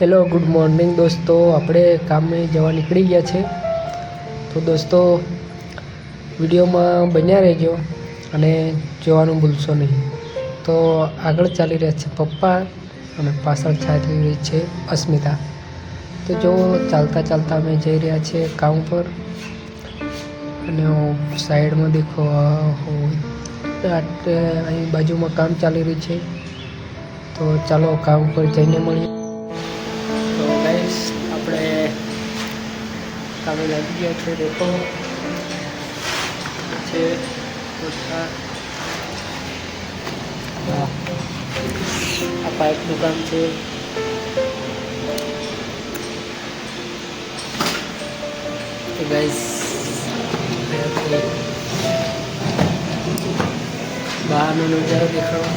Hello good morning દોસ્તો, આપણે કામે જવા નીકળી ગયા છે. તો દોસ્તો વિડીયોમાં બન્યા રહેજો અને જોવાનું ભૂલશો નહીં. તો આગળ ચાલી રહ્યા છે પપ્પા અને પાછળ ચાલી રહી છે અસ્મિતા. તો જો ચાલતા ચાલતા અમે જઈ રહ્યા છીએ કામ પર. અને સાઈડમાં દેખો અહીં બાજુમાં કામ ચાલી રહ્યું છે. તો ચાલો કામ પર જઈને મળીએ. તો ગાઈસ આપણે કામે લાગી ગયા છે. દેખો છે આ પાઇપનું કામ છે. તો ગાઈસ બહારનો નજારો દેખાડો.